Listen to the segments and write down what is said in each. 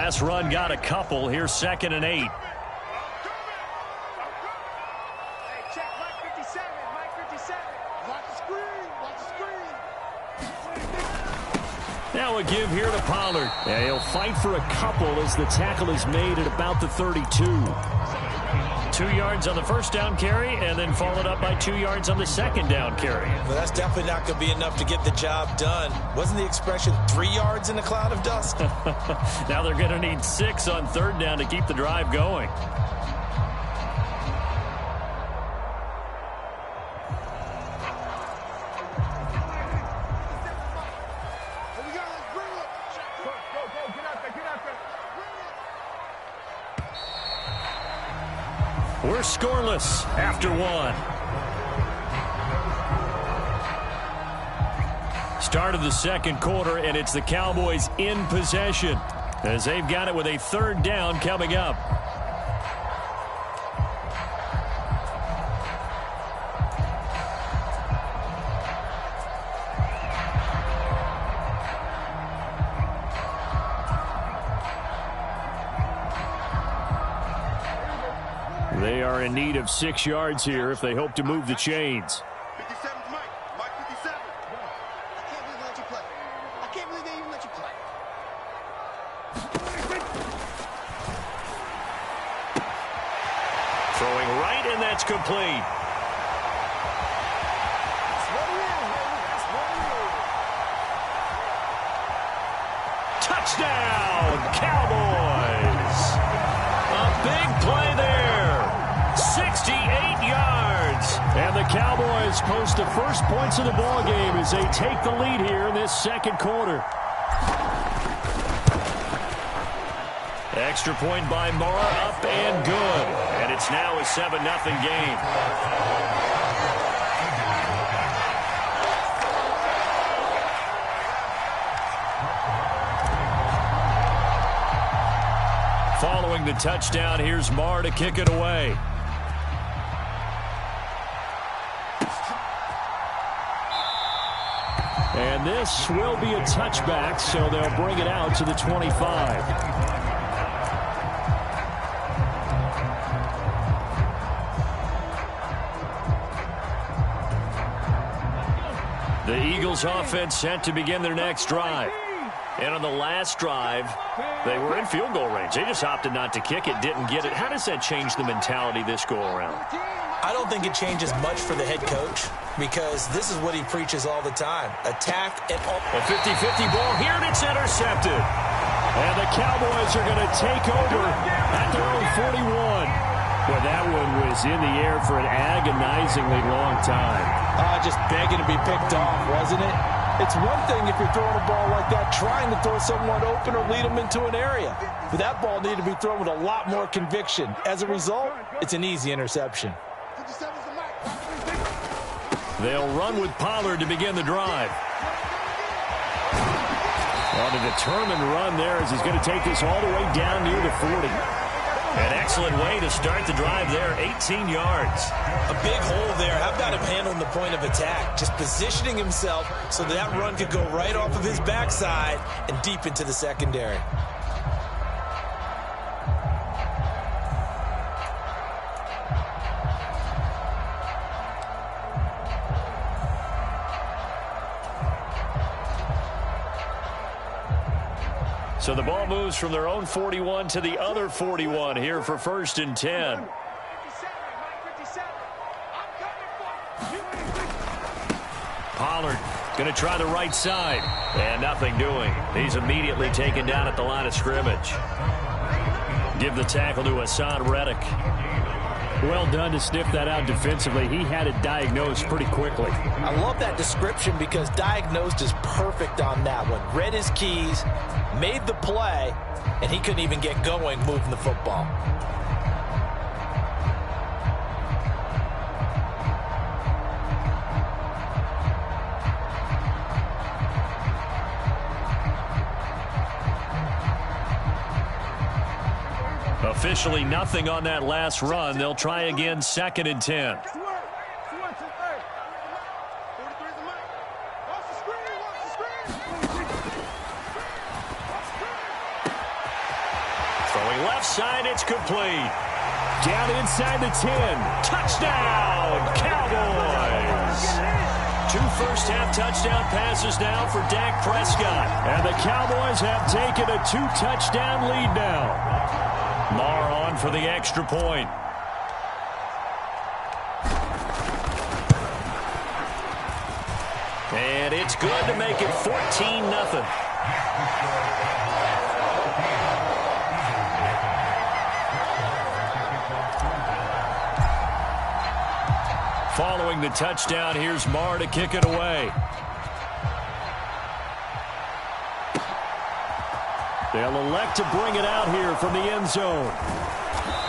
last run got a couple. Here's 2nd and 8. Now a give here to Pollard. Yeah, he'll fight for a couple as the tackle is made at about the 32. 2 yards on the first down carry, and then followed up by 2 yards on the second down carry. Well, that's definitely not going to be enough to get the job done. Wasn't the expression 3 yards in a cloud of dust? Now they're going to need 6 on 3rd down to keep the drive going. We're scoreless after 1. Start of the second quarter, and it's the Cowboys in possession as they've got it with a 3rd down coming up. They are in need of 6 yards here if they hope to move the chains. 57, Mike 57. I can't believe they let you play. I can't believe they even let you play. Throwing right, and that's complete. That's what it is, baby. That's what it is. Touchdown, Cowboys! A big play there. 68 yards. And the Cowboys post the first points of the ball game as they take the lead here in this second quarter. Extra point by Moore, up and good. And it's now a 7-0 game. Following the touchdown, here's Marr to kick it away. And this will be a touchback, so they'll bring it out to the 25. The Eagles offense set to begin their next drive. And on the last drive, they were in field goal range. They just opted not to kick it, didn't get it. How does that change the mentality this go-around? I don't think it changes much for the head coach because this is what he preaches all the time. Attack and all. A 50-50 ball here, and it's intercepted. And the Cowboys are going to take over at their own 41. Well, that one was in the air for an agonizingly long time. Just begging to be picked off, wasn't it? It's one thing if you're throwing a ball like that, trying to throw someone open or lead them into an area. But that ball needed to be thrown with a lot more conviction. As a result, it's an easy interception. They'll run with Pollard to begin the drive. On a determined run there as he's going to take this all the way down near the 40. An excellent way to start the drive there, 18 yards. A big hole there. How about him handling the point of attack? Just positioning himself so that run could go right off of his backside and deep into the secondary. So the ball moves from their own 41 to the other 41 here for 1st and 10. Pollard going to try the right side. And nothing doing. He's immediately taken down at the line of scrimmage. Give the tackle to Hassan Reddick. Well done to sniff that out defensively. He had it diagnosed pretty quickly. I love that description because diagnosed is perfect on that one. Read his keys, made the play, and he couldn't even get going moving the football. Officially nothing on that last run. They'll try again, 2nd and 10. Going left side, it's complete. Down inside the 10. Touchdown, Cowboys. 2 first-half touchdown passes now for Dak Prescott. And the Cowboys have taken a 2-touchdown lead now. Marr on for the extra point. And it's good to make it 14-0. Following the touchdown, here's Marr to kick it away. They'll elect to bring it out here from the end zone.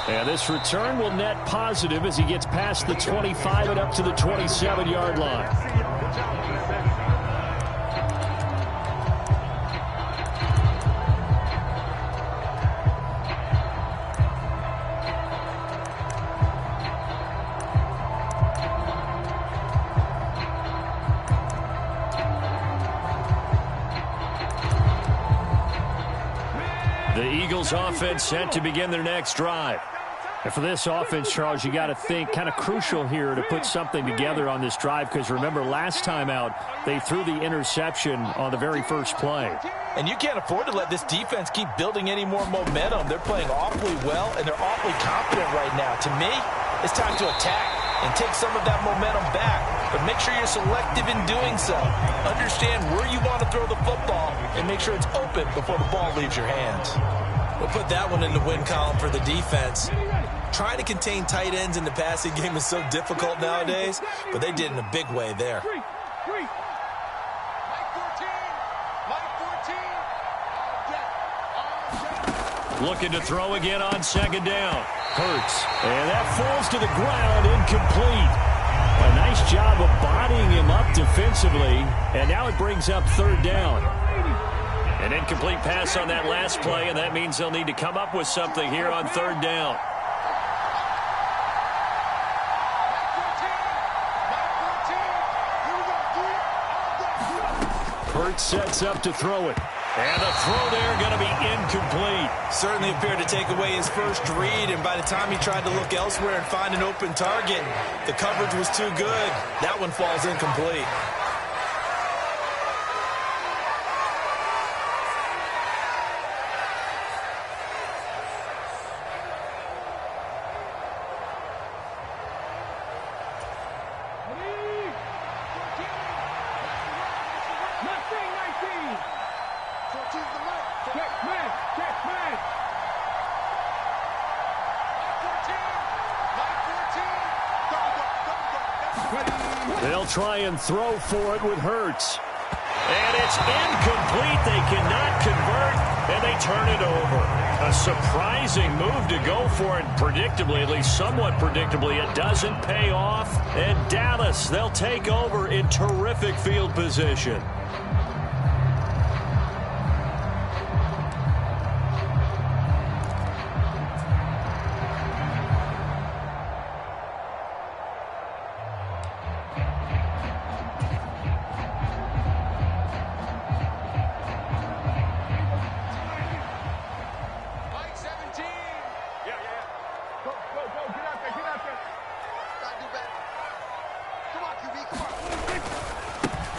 And this return will net positive as he gets past the 25 and up to the 27-yard line. The Eagles offense set to begin their next drive. And for this offense, Charles, you got to think kind of crucial here to put something together on this drive, because remember last time out they threw the interception on the very first play. And you can't afford to let this defense keep building any more momentum. They're playing awfully well, and they're awfully confident right now. To me, it's time to attack and take some of that momentum back. But make sure you're selective in doing so. Understand where you want to throw the football and make sure it's open before the ball leaves your hands. We'll put that one in the win column for the defense. Trying to contain tight ends in the passing game is so difficult nowadays, but they did in a big way there. Looking to throw again on second down. Hurts. And that falls to the ground, incomplete. A nice job of bodying him up defensively, and now it brings up third down. An incomplete pass on that last play, and that means they'll need to come up with something here on third down. Hurts sets up to throw it. And the throw there going to be incomplete. Certainly appeared to take away his first read, and by the time he tried to look elsewhere and find an open target, the coverage was too good. That one falls incomplete. They'll try and throw for it with Hurts. And it's incomplete. They cannot convert, and they turn it over. A surprising move to go for it. Predictably, at least somewhat predictably, it doesn't pay off. And Dallas, they'll take over in terrific field position.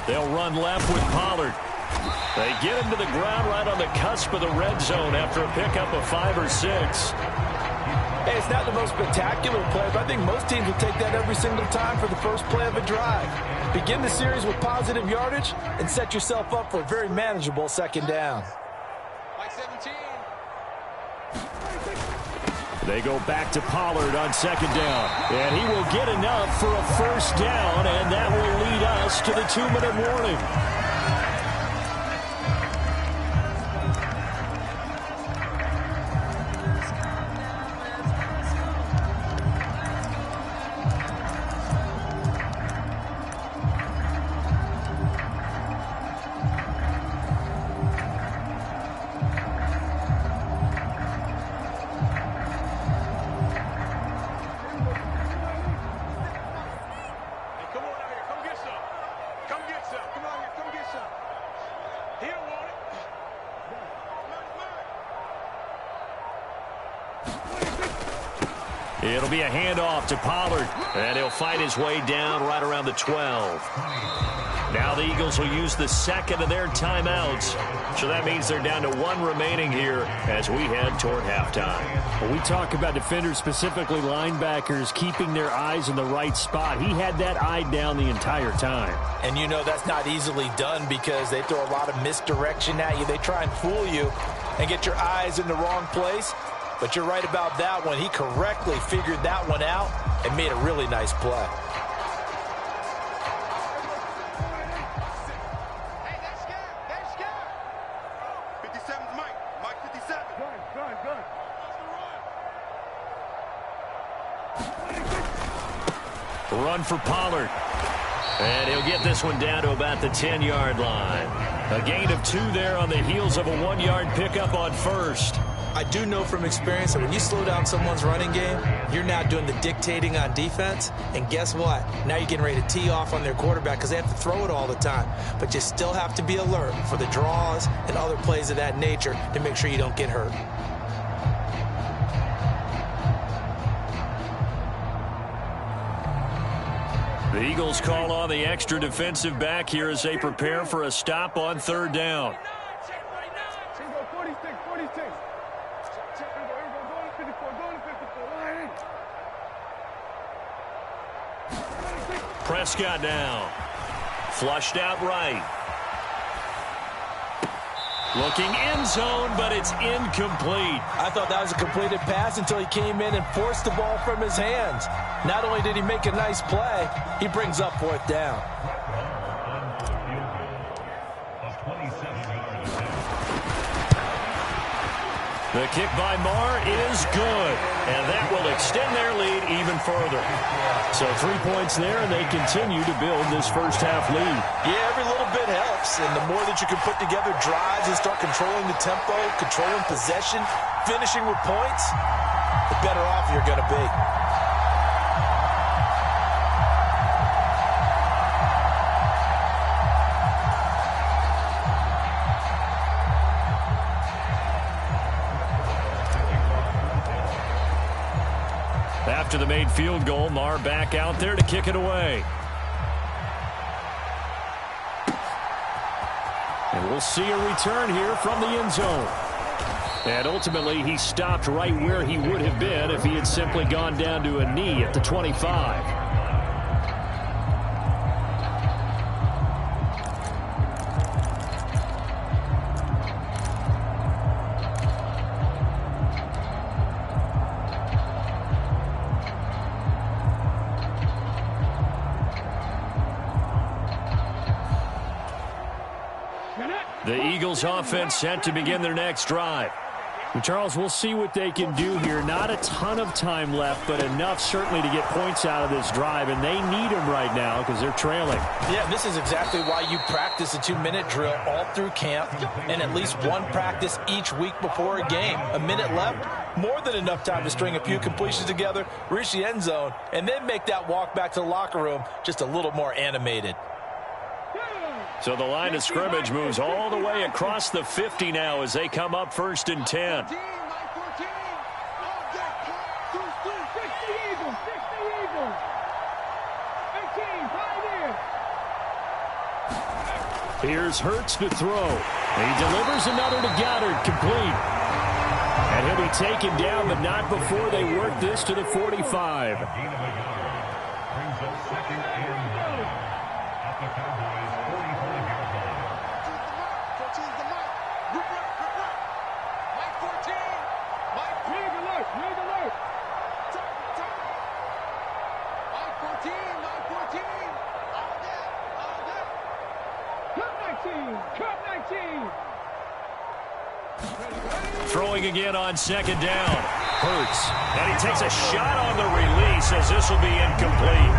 They'll run left with Pollard. They get him to the ground right on the cusp of the red zone after a pickup of 5 or 6. Hey, it's not the most spectacular play, but I think most teams will take that every single time for the first play of a drive. Begin the series with positive yardage and set yourself up for a very manageable second down. Like 17. They go back to Pollard on second down. And he will get enough for a first down, and that will lead us to the 2-minute warning. Come on out here. Come get some. Come get some. Come on here. Come get It'll be a handoff to Pollard, and he'll fight his way down right around the 12. Now the Eagles will use the second of their timeouts, so that means they're down to one remaining here as we head toward halftime. When we talk about defenders, specifically linebackers, keeping their eyes in the right spot, he had that eye down the entire time. And you know that's not easily done because they throw a lot of misdirection at you. They try and fool you and get your eyes in the wrong place. But you're right about that one. He correctly figured that one out and made a really nice play. Hey, they're scared. They're scared. 57's Mike. Mike 57. Run for Pollard. And he'll get this one down to about the 10-yard line. A gain of 2 there on the heels of a 1-yard pickup on first. I do know from experience that when you slow down someone's running game, you're now doing the dictating on defense. And guess what? Now you're getting ready to tee off on their quarterback because they have to throw it all the time. But you still have to be alert for the draws and other plays of that nature to make sure you don't get hurt. The Eagles call on the extra defensive back here as they prepare for a stop on third down. Prescott now. Flushed out right. Looking end zone, but it's incomplete. I thought that was a completed pass until he came in and forced the ball from his hands. Not only did he make a nice play, he brings up fourth down. The kick by Marr is good, and that will extend their lead even further. So 3 points there, and they continue to build this first half lead. Yeah, every little bit helps, and the more that you can put together drives and start controlling the tempo, controlling possession, finishing with points, the better off you're going to be. After the made field goal, Marr back out there to kick it away. And we'll see a return here from the end zone. And ultimately, he stopped right where he would have been if he had simply gone down to a knee at the 25. The Eagles offense set to begin their next drive. And Charles, we'll see what they can do here. Not a ton of time left, but enough certainly to get points out of this drive, and they need them right now because they're trailing. Yeah, this is exactly why you practice a 2-minute drill all through camp and at least one practice each week before a game. A minute left, more than enough time to string a few completions together, reach the end zone, and then make that walk back to the locker room just a little more animated. So the line of scrimmage moves all the way across the 50 now as they come up 1st and 10. Here's Hurts to throw. He delivers another to Goddard, complete. And he'll be taken down, but not before they work this to the 45. Throwing again on 2nd down. Hurts. And he takes a shot on the release as this will be incomplete.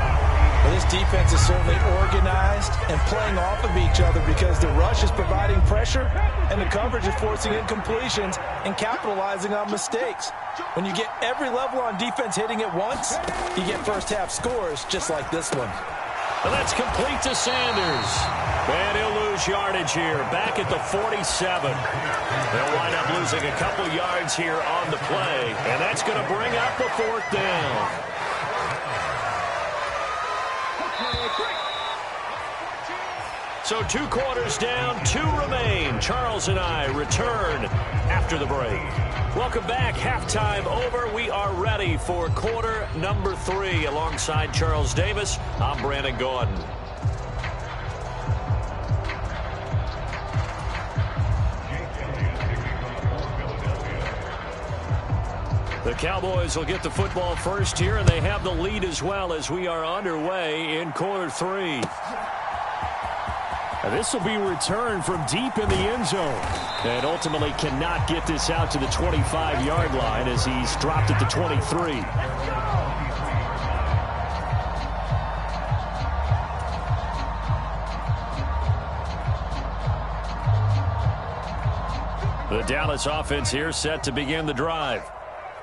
Well, this defense is certainly organized and playing off of each other because the rush is providing pressure and the coverage is forcing incompletions and capitalizing on mistakes. When you get every level on defense hitting at once, you get first half scores just like this one. And that's complete to Sanders. And he'll lose yardage here, back at the 47. They'll wind up losing a couple yards here on the play, and that's going to bring up a 4th down. So 2 quarters down, 2 remain. Charles and I return after the break. Welcome back. Halftime over. We are ready for quarter number 3. Alongside Charles Davis, I'm Brandon Gordon. The Cowboys will get the football first here, and they have the lead as well as we are underway in quarter 3. This will be returned from deep in the end zone. And ultimately cannot get this out to the 25-yard line as he's dropped at the 23. The Dallas offense here set to begin the drive.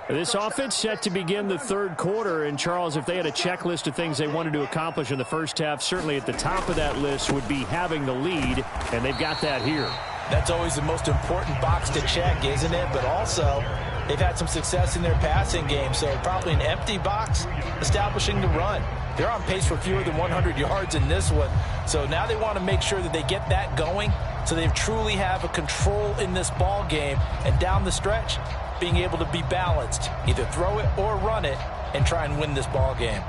This offense set to begin the 3rd quarter. And, Charles, if they had a checklist of things they wanted to accomplish in the first half, certainly at the top of that list would be having the lead, and they've got that here. That's always the most important box to check, isn't it? But also, they've had some success in their passing game, so probably an empty box establishing the run. They're on pace for fewer than 100 yards in this one, so now they want to make sure that they get that going so they truly have a control in this ball game, and down the stretch, being able to be balanced, either throw it or run it, and try and win this ball game.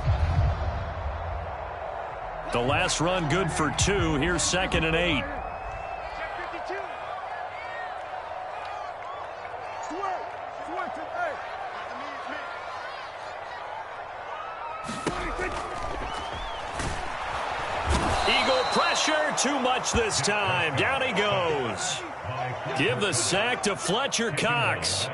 The last run good for 2. Here's 2nd and 8. Eagle pressure, too much this time. Down he goes. Give the sack to Fletcher Cox.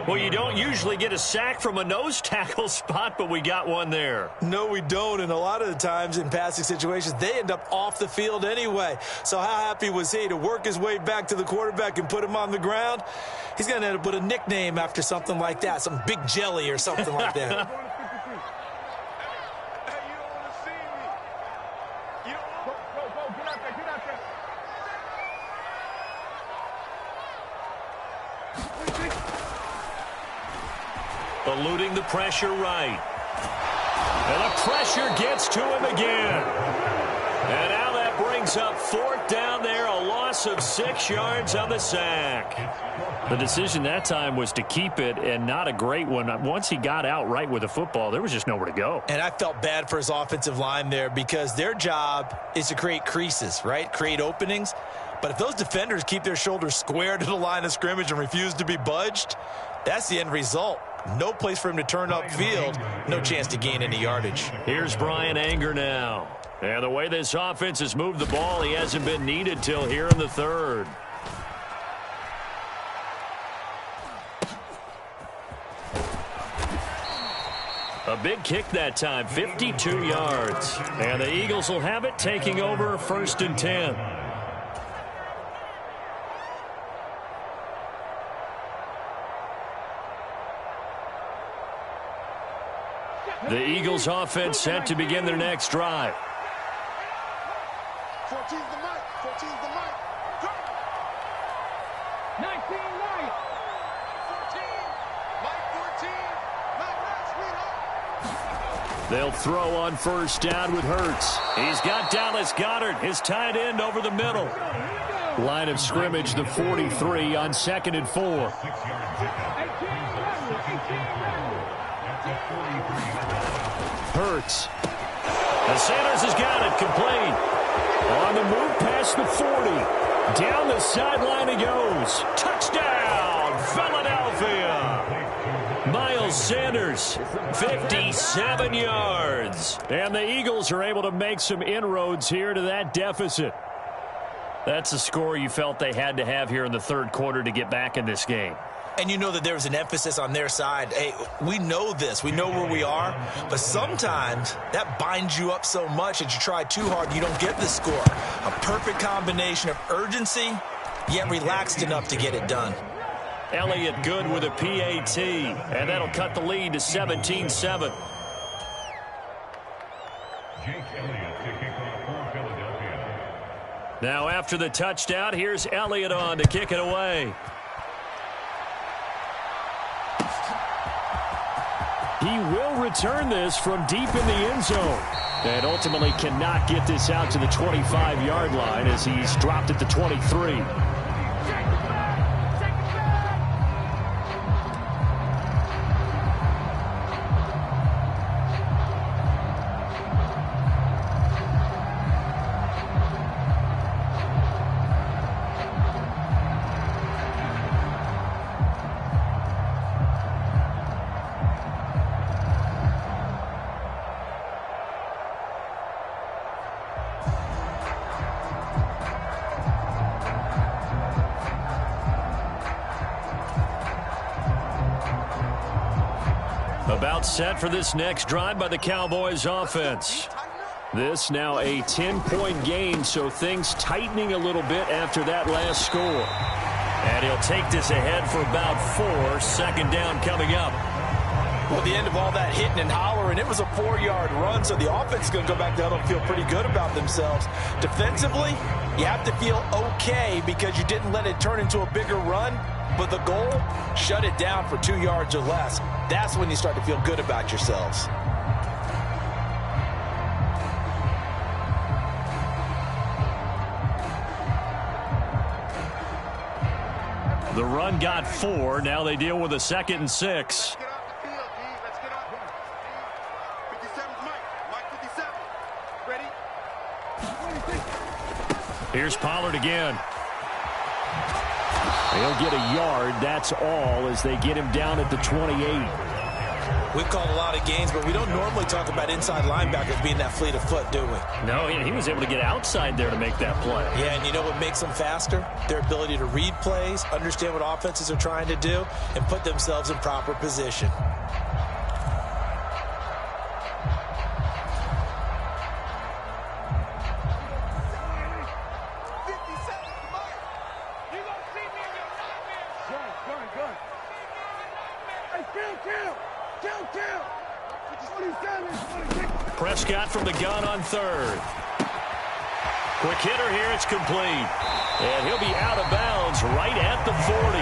Well, you don't usually get a sack from a nose tackle spot, but we got one there. No, we don't, and a lot of the times in passing situations, they end up off the field anyway. So how happy was he to work his way back to the quarterback and put him on the ground? He's going to end up with a nickname after something like that, some Big Jelly or something like that. Eluding the pressure right. And the pressure gets to him again. And now that brings up 4th down there, a loss of 6 yards on the sack. The decision that time was to keep it, and not a great one. Once he got out right with the football, there was just nowhere to go. And I felt bad for his offensive line there because their job is to create creases, right? Create openings. But if those defenders keep their shoulders square to the line of scrimmage and refuse to be budged, that's the end result. No place for him to turn upfield. No chance to gain any yardage. Here's Brian Anger now. And the way this offense has moved the ball, he hasn't been needed till here in the 3rd. A big kick that time, 52 yards. And the Eagles will have it, taking over 1st and 10. The Eagles offense set to begin their next drive. 14's the mic. 14's the mic. 19 Mike. 14. Mike 14. Mike right, sweetheart. They'll throw on 1st down with Hurts. He's got Dallas Goedert, his tight end, over the middle. Line of scrimmage, the 43 on 2nd and 4. Hurts. And Sanders has got it, complete. On the move past the 40. Down the sideline he goes. Touchdown, Philadelphia. Miles Sanders, 57 yards. And the Eagles are able to make some inroads here to that deficit. That's a score you felt they had to have here in the 3rd quarter to get back in this game. And you know that there was an emphasis on their side. Hey, we know this. We know where we are. But sometimes that binds you up so much that you try too hard, you don't get the score. A perfect combination of urgency, yet relaxed enough to get it done. Elliott good with a PAT. And that'll cut the lead to 17-7. Jake Elliott kicking Now after the touchdown, here's Elliott on to kick it away. He will return this from deep in the end zone. And ultimately cannot get this out to the 25-yard line as he's dropped at the 23. About set for this next drive by the Cowboys offense. This now a 10-point game, so things tightening a little bit after that last score. And he'll take this ahead for about 4. Second down coming up. Well, the end of all that hitting and hollering, it was a 4-yard run, so the offense is going to go back down and feel pretty good about themselves. Defensively, you have to feel okay because you didn't let it turn into a bigger run. But the goal, shut it down for 2 yards or less. That's when you start to feel good about yourselves. The run got 4. Now they deal with a 2nd and 6. Get off the field, D. Let's get off. 57's Mike. Mike 57. Ready? Here's Pollard again. He'll get a yard, that's all, as they get him down at the 28. We've called a lot of games, but we don't normally talk about inside linebackers being that fleet of foot, do we? No, he was able to get outside there to make that play. Yeah, and you know what makes them faster? Their ability to read plays, understand what offenses are trying to do, and put themselves in proper position. Prescott from the gun on 3rd. Quick hitter here, it's complete. And he'll be out of bounds right at the 40.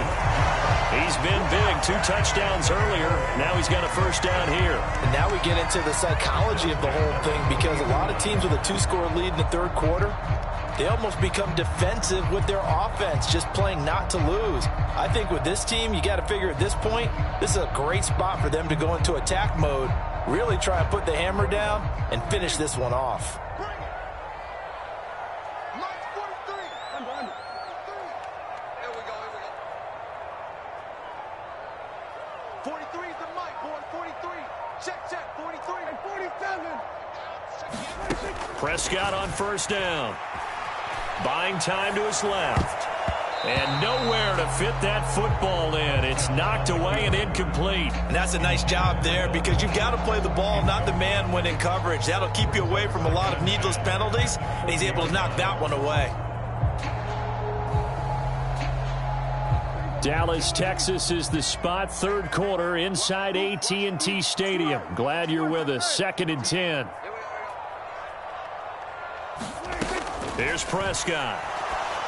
He's been big, 2 touchdowns earlier. Now he's got a first down here. And now we get into the psychology of the whole thing because a lot of teams with a 2-score lead in the 3rd quarter, they almost become defensive with their offense, just playing not to lose. I think with this team, you got to figure at this point, this is a great spot for them to go into attack mode, really try and put the hammer down and finish this one off. Bring it. Mike's 43. Under. Here we go. 43 is the Mike, boy. 43. Check. 43. And 47. Prescott on first down. Buying time to his left. And nowhere to fit that football in. It's knocked away and incomplete. And that's a nice job there because you've got to play the ball, not the man when in coverage. That'll keep you away from a lot of needless penalties, and he's able to knock that one away. Dallas, Texas is the spot. 3rd quarter inside AT&T Stadium. Glad you're with us. 2nd and 10. Here's Prescott.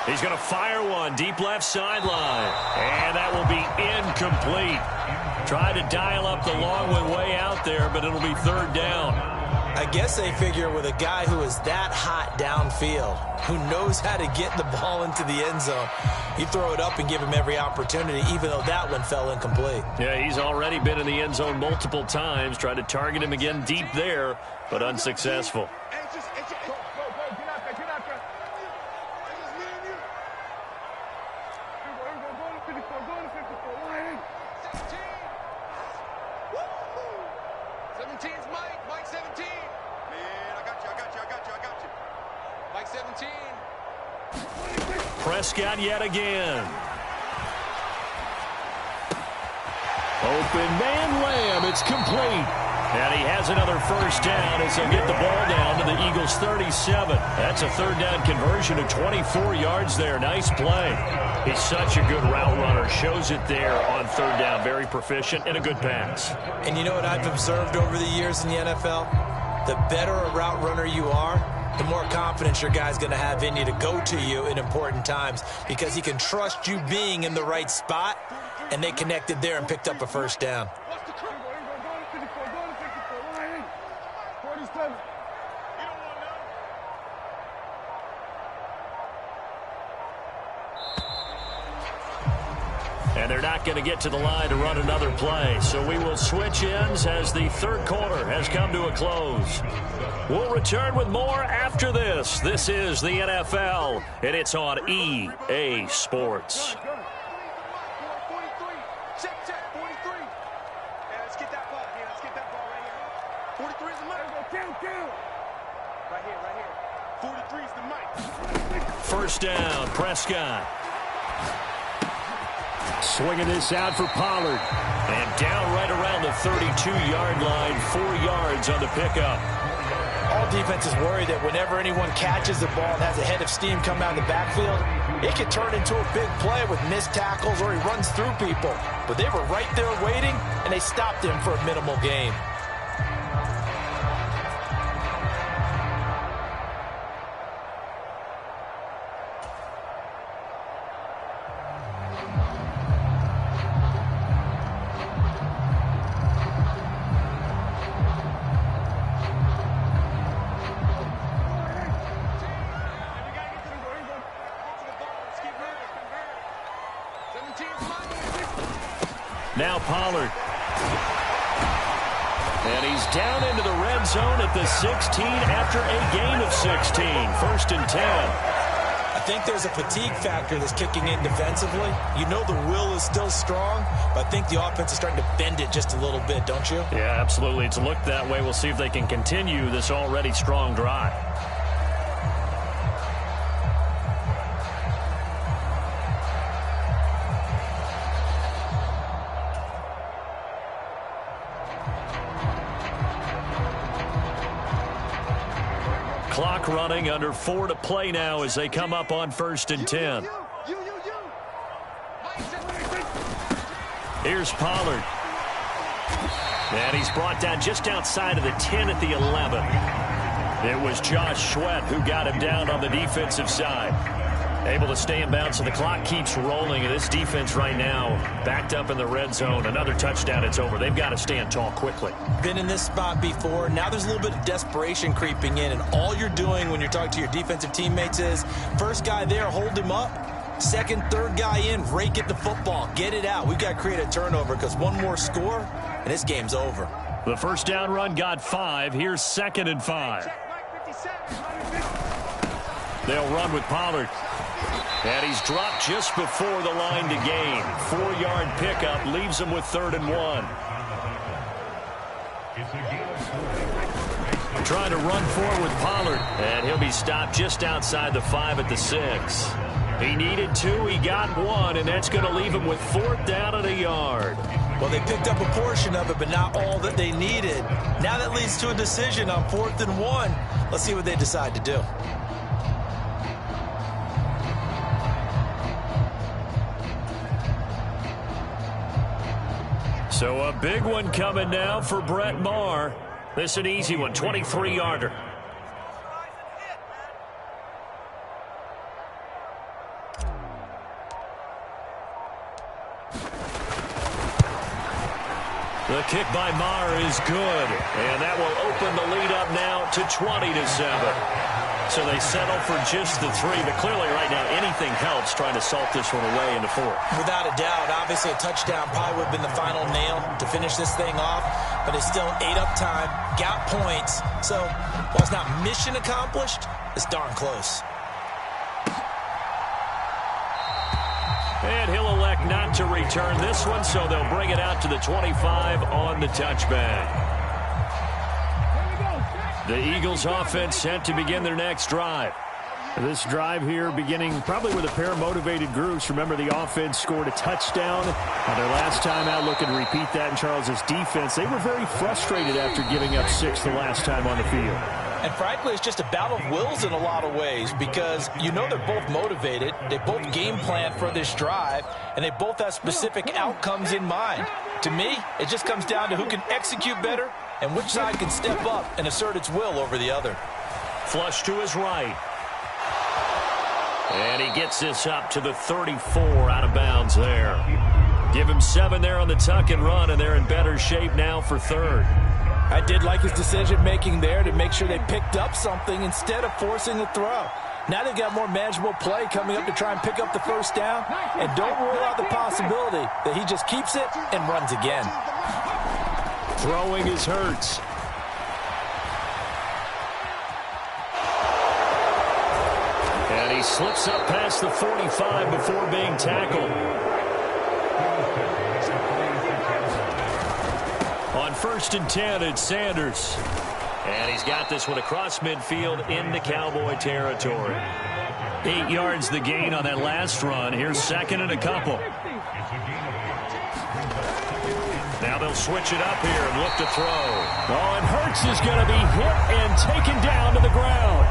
He's going to fire one deep left sideline. And that will be incomplete. Tried to dial up the long one way out there, but it'll be 3rd down. I guess they figure with a guy who is that hot downfield, who knows how to get the ball into the end zone, you throw it up and give him every opportunity, even though that one fell incomplete. Yeah, he's already been in the end zone multiple times. Tried to target him again deep there, but unsuccessful. Prescott yet again. Open man Lamb. It's complete. And he has another first down as he'll get the ball down to the Eagles' 37. That's a 3rd down conversion of 24 yards there. Nice play. He's such a good route runner. Shows it there on 3rd down. Very proficient and a good pass. And you know what I've observed over the years in the NFL? The better a route runner you are, the more confidence your guy's going to have in you to go to you in important times because he can trust you being in the right spot, and they connected there and picked up a first down. And they're not going to get to the line to run another play. So we will switch ends as the third quarter has come to a close. We'll return with more after this. This is the NFL, and it's on EA Sports. 43. Check, 43. Yeah, let's get that ball. Yeah, let's get that ball right here. 43 is the mic. Kill. Right here. 43 is the mic. First down, Prescott. Swinging this out for Pollard. And down right around the 32-yard line, 4 yards on the pickup. All defenses worry that whenever anyone catches the ball and has a head of steam come out of the backfield, it can turn into a big play with missed tackles or he runs through people. But they were right there waiting, and they stopped him for a minimal gain. Now Pollard. And he's down into the red zone at the 16 after a gain of 16. First and 10. I think there's a fatigue factor that's kicking in defensively. You know the will is still strong, but I think the offense is starting to bend it just a little bit, don't you? Yeah, absolutely. It's looked that way. We'll see if they can continue this already strong drive. Clock running, under 4 to play now as they come up on first and 10. Here's Pollard. And he's brought down just outside of the 10 at the 11. It was Josh Sweat who got him down on the defensive side. Able to stay in bounds, so the clock keeps rolling. And this defense right now backed up in the red zone. Another touchdown, it's over. They've got to stand tall quickly. Been in this spot before. Now there's a little bit of desperation creeping in. And all you're doing when you're talking to your defensive teammates is, first guy there, hold him up. Second, third guy in, rake at the football. Get it out. We've got to create a turnover because one more score, and this game's over. The first down run got 5. Here's second and 5. They'll run with Pollard. And he's dropped just before the line to gain. 4-yard pickup leaves him with 3rd and 1. Trying to run forward with Pollard. And he'll be stopped just outside the 5 at the 6. He needed 2, he got 1, and that's going to leave him with 4th down and a yard. Well, they picked up a portion of it, but not all that they needed. Now that leads to a decision on 4th and 1. Let's see what they decide to do. So a big one coming now for Brett Maher. This is an easy one, 23-yarder. The kick by Maher is good, and that will open the lead up now to 20-7. So they settle for just the 3, but clearly right now anything helps trying to salt this one away into 4. Without a doubt, obviously a touchdown probably would have been the final nail to finish this thing off, but it's still 8 up time, got points. So while it's not mission accomplished, it's darn close. And he'll elect not to return this one, so they'll bring it out to the 25 on the touchback. The Eagles offense set to begin their next drive. This drive here beginning probably with a pair of motivated groups. Remember, the offense scored a touchdown on their last time out. Looking to repeat that in Charles's defense. They were very frustrated after giving up 6 the last time on the field. And frankly, it's just a battle of wills in a lot of ways because you know they're both motivated. They both game plan for this drive, and they both have specific outcomes in mind. To me, it just comes down to who can execute better and which side can step up and assert its will over the other. Flush to his right. And he gets this up to the 34 out of bounds there. Give him 7 there on the tuck and run, and they're in better shape now for third. I did like his decision-making there to make sure they picked up something instead of forcing a throw. Now they've got more manageable play coming up to try and pick up the first down, and don't rule out the possibility that he just keeps it and runs again. Throwing is Hurts. And he slips up past the 45 before being tackled. On 1st and 10, it's Sanders. And he's got this one across midfield into Cowboy territory. 8 yards the gain on that last run. Here's 2nd and a couple. Now they'll switch it up here and look to throw. Oh, and Hurts is going to be hit and taken down to the ground.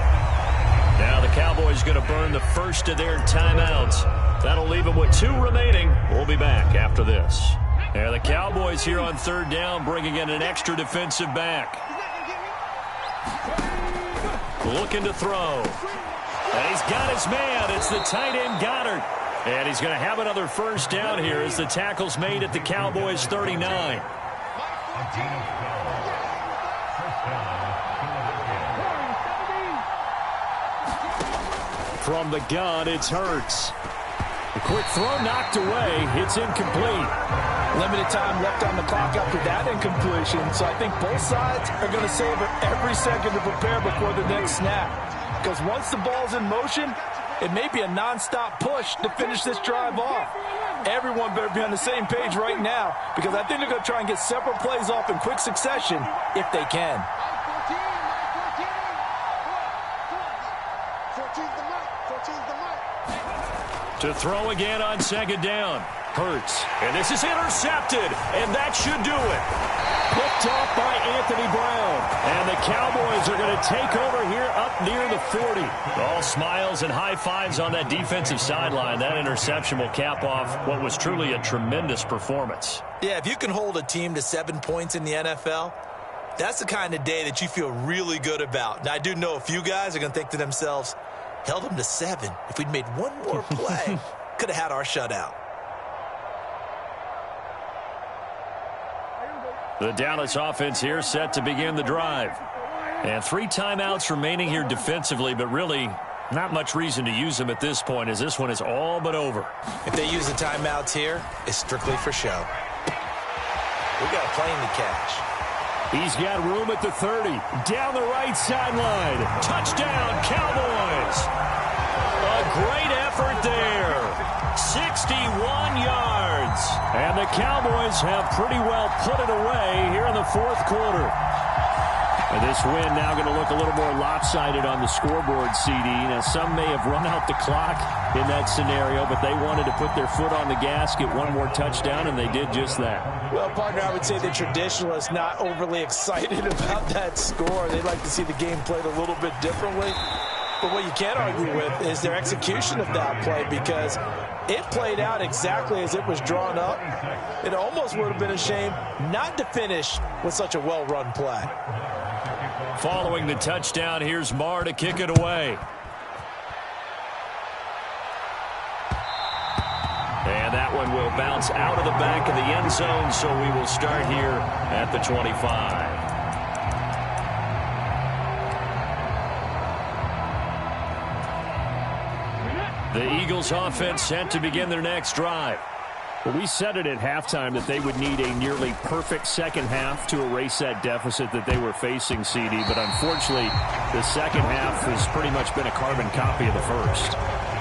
Now the Cowboys going to burn the first of their timeouts. That'll leave them with 2 remaining. We'll be back after this. Yeah, the Cowboys here on 3rd down, bringing in an extra defensive back. Looking to throw. And he's got his man. It's the tight end Goddard. And he's going to have another first down here as the tackle's made at the Cowboys' 39. From the gun, it's Hurts. A quick throw knocked away. It's incomplete. Limited time left on the clock after that incompletion, so I think both sides are going to savor every second to prepare before the next snap. Because once the ball's in motion, it may be a nonstop push to finish this drive off. Everyone better be on the same page right now, because I think they're going to try and get several plays off in quick succession if they can. To throw again on 2nd down. Hurts. And this is intercepted. And that should do it. Picked off by Anthony Brown. And the Cowboys are going to take over here up near the 40. All smiles and high fives on that defensive sideline. That interception will cap off what was truly a tremendous performance. Yeah, if you can hold a team to 7 points in the NFL, that's the kind of day that you feel really good about. Now, I do know a few guys are going to think to themselves, held them to 7. If we'd made one more play, could have had our shutout. The Dallas offense here set to begin the drive. And 3 timeouts remaining here defensively, but really not much reason to use them at this point, as this one is all but over. If they use the timeouts here, it's strictly for show. We got a plane to catch. He's got room at the 30. Down the right sideline. Touchdown, Cowboys. A great effort there. 61 yards. And the Cowboys have pretty well put it away here in the 4th quarter. And this win now going to look a little more lopsided on the scoreboard, CD. Now, some may have run out the clock in that scenario, but they wanted to put their foot on the gas, get one more touchdown, and they did just that. Well, partner, I would say the traditionalists not overly excited about that score. They'd like to see the game played a little bit differently. But what you can't argue with is their execution of that play, because it played out exactly as it was drawn up. It almost would have been a shame not to finish with such a well-run play. Following the touchdown, here's Marr to kick it away. And that one will bounce out of the back of the end zone, so we will start here at the 25. The Eagles offense set to begin their next drive. Well, we said it at halftime that they would need a nearly perfect second half to erase that deficit that they were facing, CD. But unfortunately, the second half has pretty much been a carbon copy of the first.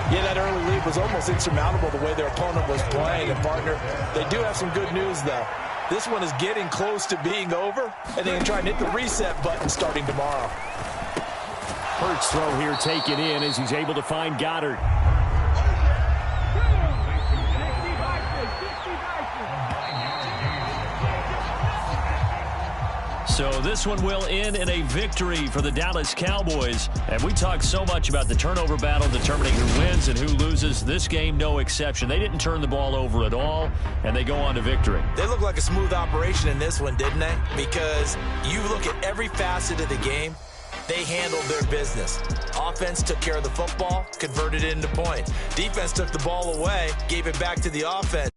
Yeah, that early lead was almost insurmountable the way their opponent was playing. And, partner, they do have some good news, though. This one is getting close to being over, and they can try and hit the reset button starting tomorrow. Hurts throw here taken in as he's able to find Goddard. So this one will end in a victory for the Dallas Cowboys. And we talked so much about the turnover battle determining who wins and who loses. This game, no exception. They didn't turn the ball over at all, and they go on to victory. They look like a smooth operation in this one, didn't they? Because you look at every facet of the game, They handled their business. Offense took care of the football, converted it into points. Defense took the ball away, gave it back to the offense.